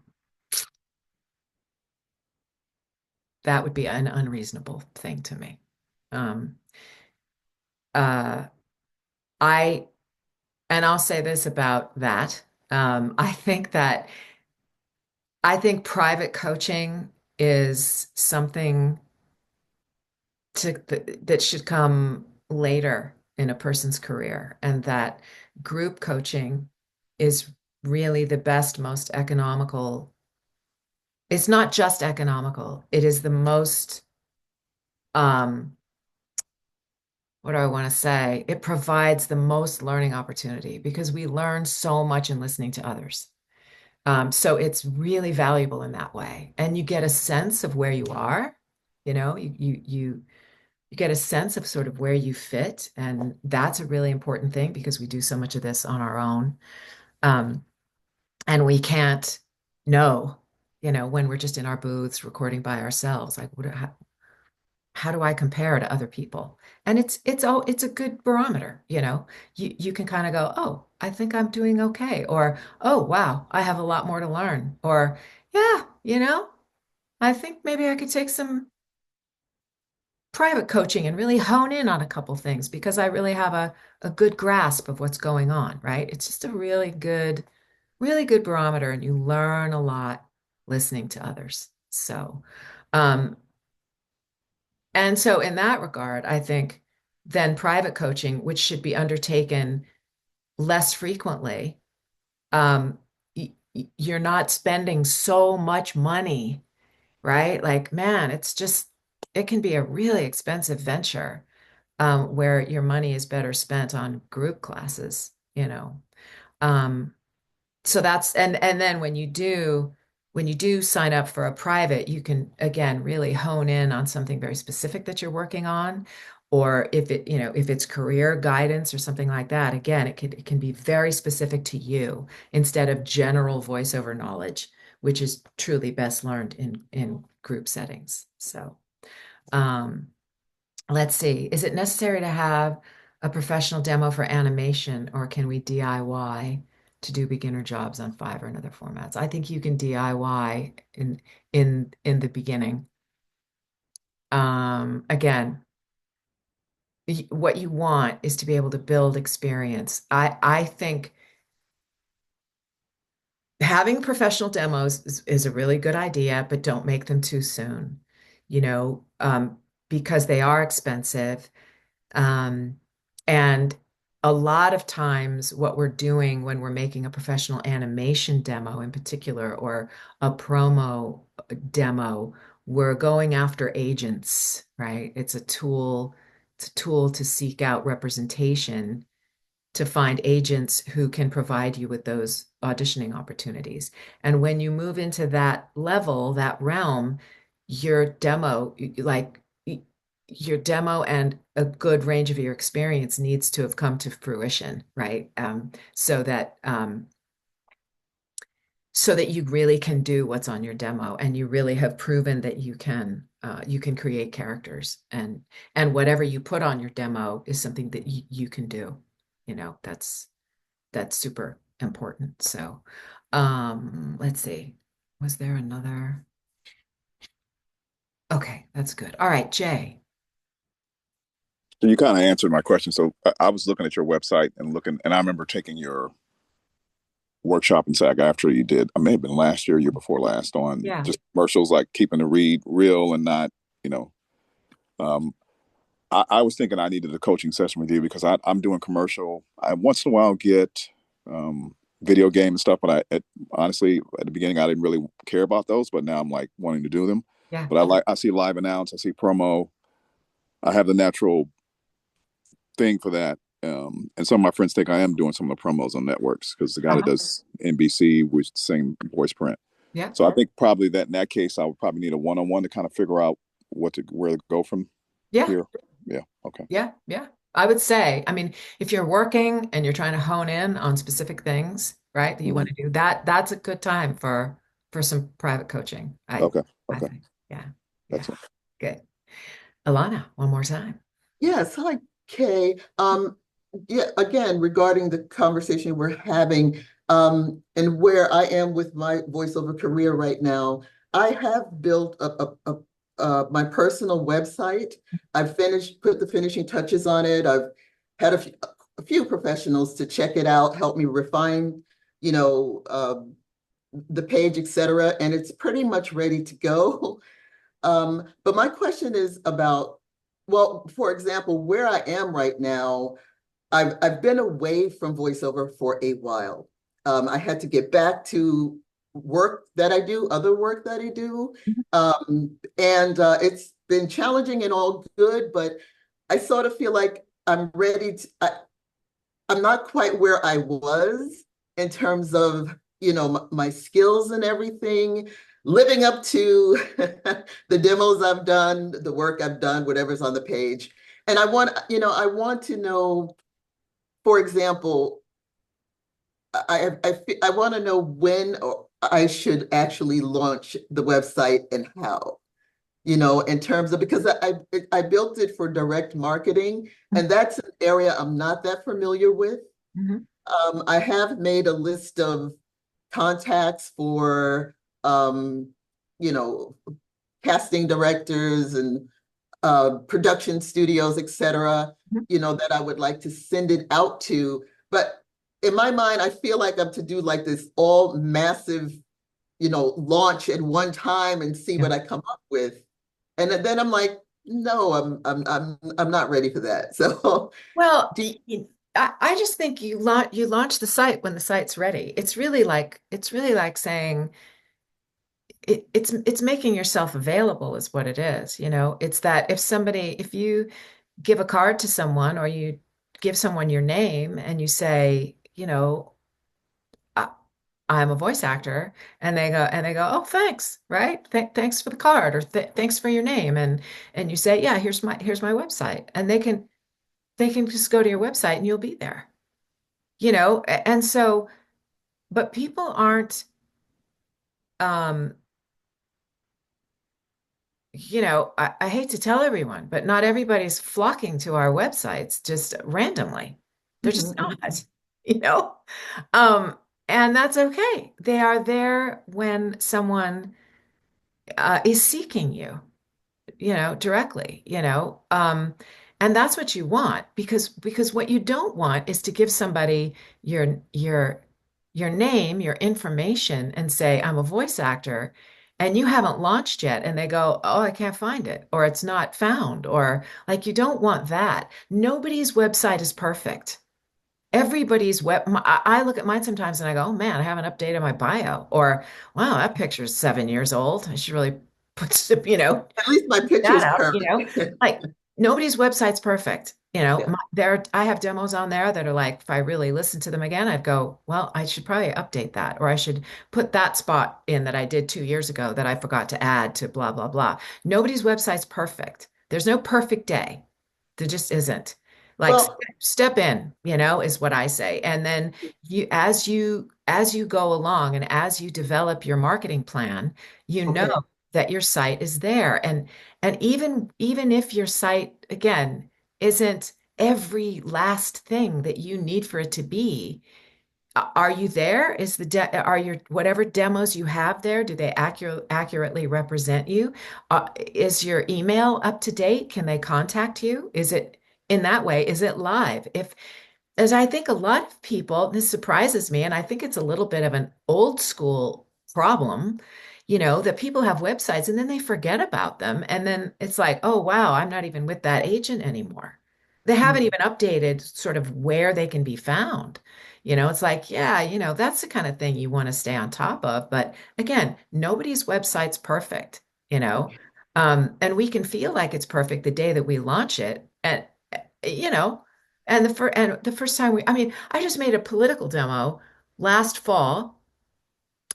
that would be an unreasonable thing to me. Um, uh, I, and I'll say this about that. I think private coaching is something that should come later in a person's career, and that group coaching is really the best, most economical. It's not just economical, it is the most, um, what do I want to say? It provides the most learning opportunity because we learn so much in listening to others. So it's really valuable in that way. And you get a sense of where you are, you get a sense of sort of where you fit. And that's a really important thing because we do so much of this on our own. Um, and we can't know, when we're just in our booths recording by ourselves, like how do I compare to other people? And it's a good barometer, You can kind of go, oh, I think I'm doing okay, or oh wow, I have a lot more to learn, or yeah, I think maybe I could take some private coaching and really hone in on a couple things because I really have a good grasp of what's going on, right? It's just a really good barometer, and you learn a lot listening to others. Um, and so in that regard, I think then private coaching, which should be undertaken less frequently, um, you're not spending so much money, right? Like, man, it can be a really expensive venture, where your money is better spent on group classes. Um, so and then when you do sign up for a private, you can again really hone in on something very specific that you're working on, or if it's career guidance or something like that, again, it can be very specific to you instead of general voiceover knowledge, which is truly best learned in group settings. So um let's see. Is it necessary to have a professional demo for animation, or can we DIY to do beginner jobs on Fiverr and other formats? I think you can DIY in the beginning. Again, what you want is to be able to build experience. I think having professional demos is a really good idea, but don't make them too soon, because they are expensive. Um, and a lot of times, what we're doing when we're making a professional animation demo in particular, or a promo demo, we're going after agents, right? It's a tool to seek out representation, to find agents who can provide you with those auditioning opportunities. And when you move into that level, that realm, your demo, like your demo and a good range of your experience needs to have come to fruition, right? So that you really can do what's on your demo, and you really have proven that you can create characters, and whatever you put on your demo is something that you can do. That's super important. So, let's see. Was there another? Okay, that's good. All right, Jay. So you kind of answered my question. So I was looking at your website and looking, and I remember taking your workshop in SAG after you did. I may have been last year, year before last, on Yeah, just commercials, like keeping the read real and not, you know. Um, I was thinking I needed a coaching session with you because I'm doing commercial. I once in a while get video game and stuff, but honestly, at the beginning, I didn't really care about those, but now I'm like wanting to do them. yeah, But I see live announce, I see promo. I have the natural thing for that. And some of my friends think I am doing some of the promos on networks because the guy that uh-huh, does NBC was the same voice print. yeah, So I think probably that in that case, I would probably need a one-on-one to kind of figure out where to go from yeah, here. Yeah. Okay. yeah, yeah. I would say, I mean, if you're working and you're trying to hone in on specific things, right, that you want Mhm. to do, that's a good time for some private coaching. Okay. I Okay. think. Yeah, yeah, Excellent. good. Alana, one more time. Yes, hi, Kay. Yeah, again, regarding the conversation we're having, and where I am with my voiceover career right now, I have built my personal website. I've put the finishing touches on it. I've had a few professionals to check it out, help me refine, you know, the page, etc., and it's pretty much ready to go. But my question is about, well, for example, where I am right now, I've been away from voiceover for a while. I had to get back to other work that I do. And it's been challenging and all good, but I sort of feel like I'm not quite where I was in terms of, my skills and everything, living up to the demos I've done, the work I've done, whatever's on the page. And I want to know, for example, I want to know when I should actually launch the website and how, in terms of, because I built it for direct marketing, and that's an area I'm not that familiar with. Mhm. I have made a list of contacts for, you know, casting directors and production studios, et cetera, that I would like to send it out to. But in my mind, I feel like I'm to do like this all massive, launch at one time and see Yeah. what I come up with. And then I'm like, no, I'm not ready for that. So Well, do you, I just think you launch the site when the site's ready. It's really like saying it's making yourself available is what it is. It's that if you give a card to someone or you give someone your name and you say, I, I'm a voice actor, and they go, oh, thanks, right? Thanks for the card, or thanks for your name, and you say, yeah, here's my website, and they can just go to your website and you'll be there. And so, but people aren't, um, I hate to tell everyone, but not everybody's flocking to our websites just randomly. They're just Mhm. not, you know? Um, and that's okay. They are there when someone is seeking you, directly, and that's what you want because what you don't want is to give somebody your name, your information, and say, I'm a voice actor, and you haven't launched yet, and they go, oh, I can't find it, or it's not found, or like you don't want that. Nobody's website is perfect. Everybody's I look at mine sometimes and I go, oh man, I haven't updated my bio, or wow, that picture's 7 years old. I should really put some, At least my that picture's up, perfect. like nobody's website's perfect. Yeah. I have demos on there that are like, if I really listen to them again, I'd go, well, I should probably update that, or I should put that spot in that I did 2 years ago that I forgot to add to blah, blah, blah. Nobody's website's perfect. There's no perfect day. There just isn't. Like Well, step in, is what I say. And then as you go along and as you develop your marketing plan, you know okay. that your site is there. And even if your site, again, isn't every last thing that you need for it to be, Are you there? Is the de are your whatever demos you have there, do they accurately represent you? Is your email up to date? Can they contact you? Is it in that way? Is it live? If as I think a lot of people, this surprises me, and I think it's a little bit of an old school problem, that people have websites and then they forget about them. And then it's like, oh, wow, I'm not even with that agent anymore. They haven't Mhm. even updated sort of where they can be found. It's like, yeah, that's the kind of thing you want to stay on top of. But again, nobody's website's perfect, you know. And we can feel like it's perfect the day that we launch it. And, you know, and the first time I mean, I just made a political demo last fall,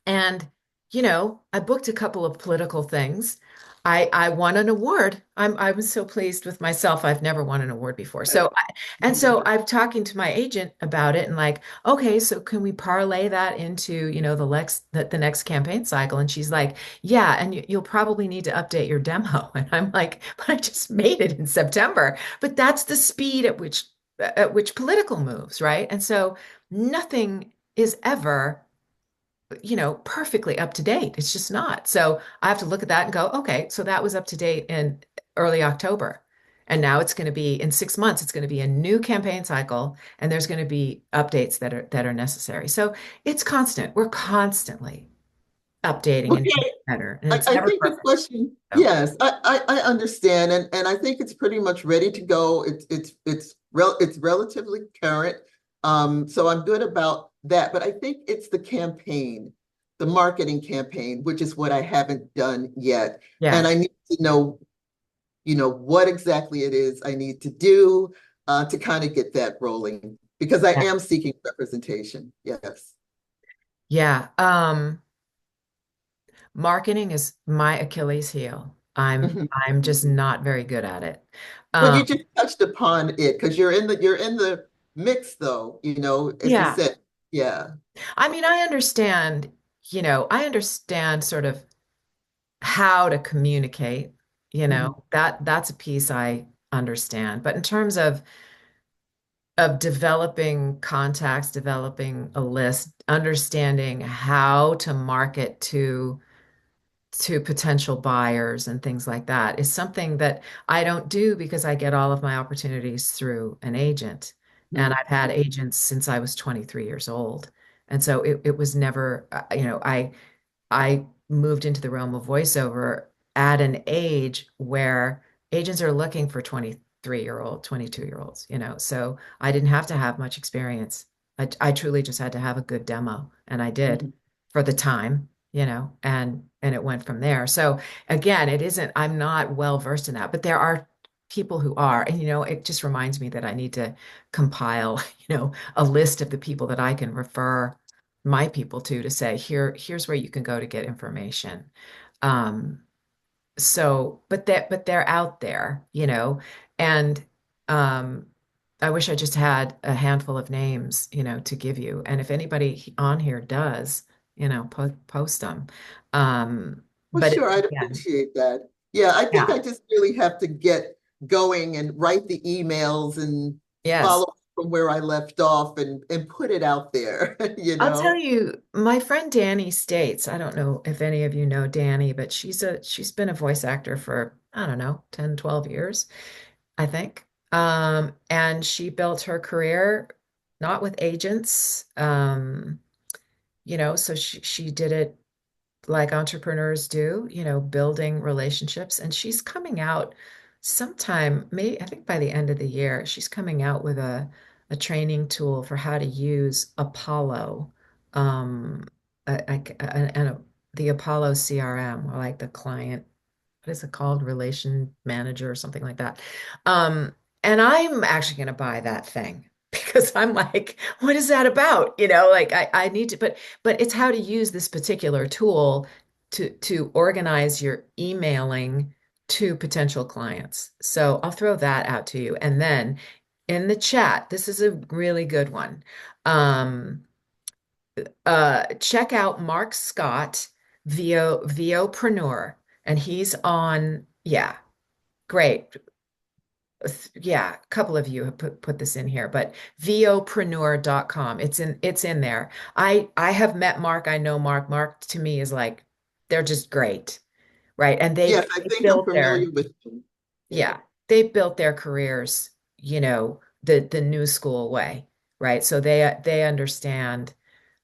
and I booked a couple of political things. I won an award. I was so pleased with myself. I've never won an award before. So I'm talking to my agent about it and like, okay, so can we parlay that into, the next campaign cycle? And she's like, yeah, and you'll probably need to update your demo. And I'm like, but I just made it in September. But that's the speed at which political moves, right? And so nothing is ever perfectly up to date. It's just not. So I have to look at that and go, okay, so that was up to date in early October. And now it's going to be in 6 months, it's going to be a new campaign cycle, and there's going to be updates that are necessary. So it's constant. We're constantly updating and getting Okay, better, and I, it's I never think the perfect. question, So yes, I understand, and I think it's pretty much ready to go. It's relatively current, so I'm good about that. But I think it's the campaign, the marketing campaign, which is what I haven't done yet, and I yes. need to know, what exactly it is I need to do to kind of get that rolling because I Yeah. am seeking representation. Yes. Yeah. Marketing is my Achilles heel. I'm just not very good at it. Well, Um, you just touched upon it because you're in the mix though, as you yeah. said. Yeah. I mean, I understand sort of how to communicate, Mhm. that's a piece I understand. But in terms of developing contacts, developing a list, understanding how to market to potential buyers and things like that is something that I don't do because I get all of my opportunities through an agent. And I've had Mhm. agents since I was 23 years old. And so it was never, I moved into the realm of voiceover at an age where agents are looking for 23-year-old, 22-year-olds, so I didn't have to have much experience. I truly just had to have a good demo, and I did Mhm. for the time, and it went from there. So again, I'm not well versed in that, but there are people who are, and it just reminds me that I need to compile, a list of the people that I can refer my people to say here's where you can go to get information. Um, but they're out there, and um, I wish I just had a handful of names, to give you. And if anybody on here does, post them. Well, But sure, I'd again, appreciate that. Yeah, I think yeah, I just really have to get going and write the emails and yes. follow from where I left off and put it out there, you I'll tell know. you, my friend Danny States, I don't know if any of you know Danny, but she's been a voice actor for, I don't know, 10, 12 years. I think. And she built her career not with agents, so she did it like entrepreneurs do, building relationships. And she's coming out sometime, maybe I think by the end of the year, she's coming out with a training tool for how to use Apollo, um, the Apollo CRM, or like the client, what is it called? Relation manager or something like that. Um, and I'm actually going to buy that thing because I'm like, what is that about? Like I need to, but it's how to use this particular tool to organize your emailing to potential clients. So I'll throw that out to you. And then in the chat, this is a really good one. Um, check out Mark Scott, Viopreneur, and he's on, yeah, great. Yeah, a couple of you have put this in here, but vopreneur.com. It's in there. I have met Mark. I know Mark. Mark to me is like they're just great, right? And Yes, I they think I'm built familiar their with them. Yeah. yeah, they built their careers, the new school way, right? So they understand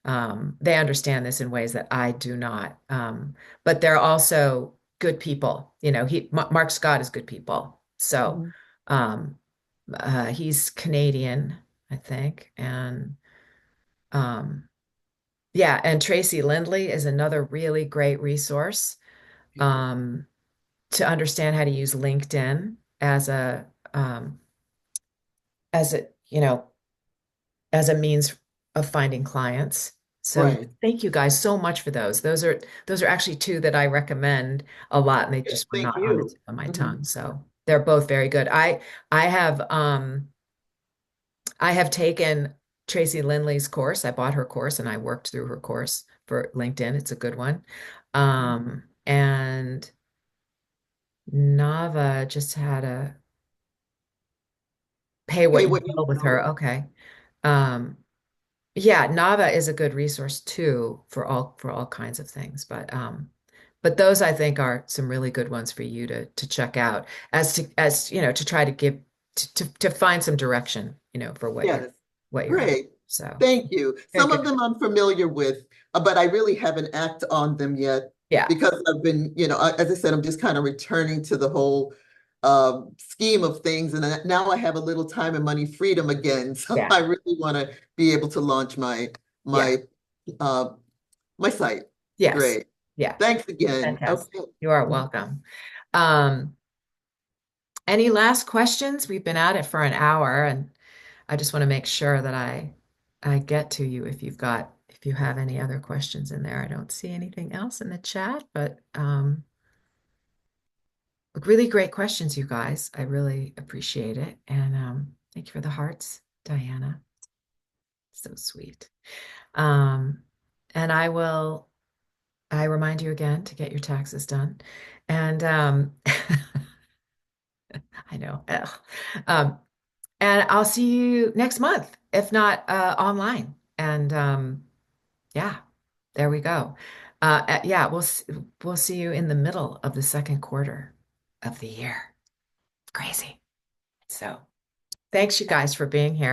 this in ways that I do not. But they're also good people. Mark Scott is good people. So Mhm. um, he's Canadian, I think, and um, yeah, and Tracy Lindley is another really great resource um, to understand how to use LinkedIn um, as a as a means of finding clients. So Right. thank you guys so much for those. Those are actually two that I recommend a lot, and they Yes, just were thank not on the you. tip of my Mhm. tongue. So they're both very good. I have taken Tracy Lindley's course. I bought her course and I worked through her course for LinkedIn. It's a good one. And Nava just had a pay what Pay you what you will with her. will. Okay. Um, Yeah, Nava is a good resource too for all kinds of things. But those I think are some really good ones for you to check out as to try to give to find some direction, for Yes. what you're at. Great. So Thank you. very Some of good. them I'm familiar with, but I really haven't acted on them yet Yeah, because I've been, as I said, I'm just kind of returning to the whole scheme of things. And now I have a little time and money freedom again. So yeah, I really want to be able to launch yeah. my uh, my site. Yes. Great. Yeah. Thanks again. Fantastic. Okay. You are welcome. Um, any last questions? We've been at it for an hour, and I just want to make sure that I get to you if you have any other questions in there. I don't see anything else in the chat, but really great questions, you guys. I really appreciate it. And thank you for the hearts, Diana. So sweet. Um, and I remind you again to get your taxes done. And I know. Ugh. Um, and I'll see you next month, if not online. And yeah, there we go. Yeah, we'll see you in the middle of the second quarter of the year. Crazy. So, thanks you guys for being here.